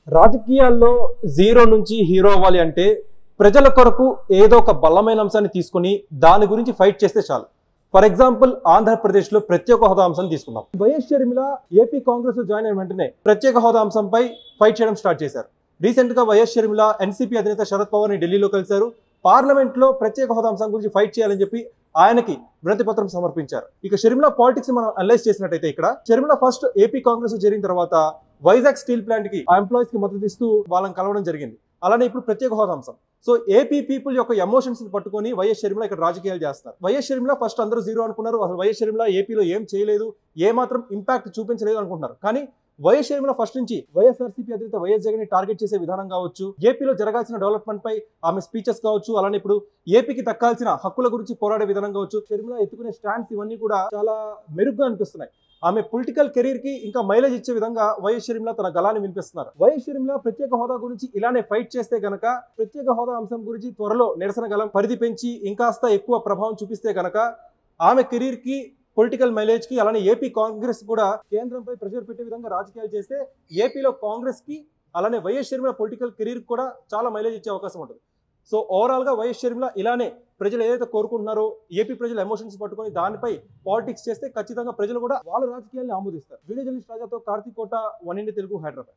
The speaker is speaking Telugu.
రాజకీయాల్లో జీరో నుంచి హీరో అవ్వాలి అంటే ప్రజల కొరకు ఏదో ఒక బలమైన అంశాన్ని తీసుకొని దాని గురించి ఫైట్ చేస్తే చాలు. ఫర్ ఎగ్జాంపుల్ ఆంధ్రప్రదేశ్లో ప్రత్యేక హోదా అంశాన్ని తీసుకుందాం. YS Sharmila AP Congress join అయిన వెంటనే ప్రత్యేక హోదా అంశంపై ఫైట్ చేయడం స్టార్ట్ చేశారు. రీసెంట్గా వైఎస్ షర్మిల ఎన్సీపీ అధినేత శరద్ పవార్ని ఢిల్లీలో కలిశారు. పార్లమెంట్లో ప్రత్యేక హోదా అంశం గురించి ఫైట్ చేయాలని చెప్పి ఆయనకి వినతి పత్రం సమర్పించారు. ఇక షర్మిల పాలిటిక్స్ మనం అనలైజ్ చేసినట్టయితే ఇక్కడ షర్మిల ఫస్ట్ ఏపీ కాంగ్రెస్ చేరిన తర్వాత వైజాగ్ స్టీల్ ప్లాంట్ కి ఆ ఎంప్లాయీస్ కి మద్దతు ఇస్తూ వాళ్ళని కలవడం జరిగింది. అలానే ఇప్పుడు ప్రత్యేక హోదా అంశం. సో ఏపీ పీపుల్ యొక్క ఎమోషన్స్ ని పట్టుకొని వైఎస్ షర్మిల ఇక్కడ రాజకీయాలు చేస్తారు. వైఎస్ షర్మిల ఫస్ట్ అందరూ జీరో అనుకున్నారు. అసలు వైఎస్ షర్మిల ఏపీలో ఏం చేయలేదు, ఏ మాత్రం ఇంపాక్ట్ చూపించలేదు అనుకుంటున్నారు. కానీ వైఎస్ షర్మిల ఫస్ట్ నుంచి వైఎస్ఆర్సీపీ అధినేత వైఎస్ జగన్ ని టార్గెట్ చేసే విధానం కావచ్చు, ఏపీలో జరగాల్సిన డెవలప్మెంట్ పై ఆమె స్పీచెస్ కావచ్చు, అలానే ఇప్పుడు ఏపీకి దక్కాల్సిన హక్కుల గురించి పోరాడే విధానం కావచ్చు, షర్మిల ఎత్తుకునే స్టాండ్స్ ఇవన్నీ కూడా చాలా మెరుగ్గా అనిపిస్తున్నాయి. ఆమె పొలిటికల్ కెరీర్ కి ఇంకా మైలేజ్ ఇచ్చే విధంగా వైఎస్ షర్మిల తన గలాన్ని వినిపిస్తున్నారు. వైఎస్ షర్మిల ప్రత్యేక హోదా గురించి ఇలానే ఫైట్ చేస్తే గనక, ప్రత్యేక హోదా అంశం గురించి త్వరలో నిరసన గలం పరిధి పెంచి ఇంకాస్త ఎక్కువ ప్రభావం చూపిస్తే గనక ఆమె కెరీర్ కి, పొలిటికల్ మైలేజ్ కి, అలానే ఏపీ కాంగ్రెస్ కూడా కేంద్రంపై ప్రెషర్ పెట్టే విధంగా రాజకీయాలు చేస్తే ఏపీలో కాంగ్రెస్ కి, అలానే వైఎస్ షర్మిల పొలిటికల్ కెరీర్ కూడా చాలా మైలేజ్ ఇచ్చే అవకాశం ఉంటుంది. సో ఓవరాల్ గా వైఎస్ షర్మిల ఇలానే ప్రజలు ఏదైతే కోరుకుంటున్నారో ఏపీ ప్రజల ఎమోషన్స్ పట్టుకొని దానిపై పాలిటిక్స్ చేస్తే ఖచ్చితంగా ప్రజలు కూడా వాళ్ళ రాజకీయాన్ని ఆమోదిస్తారు. వీడియో జర్నలిస్ట్ రాజాతో కార్తీక్ కోట, 1 ఇండియా తెలుగు, హైదరాబాద్.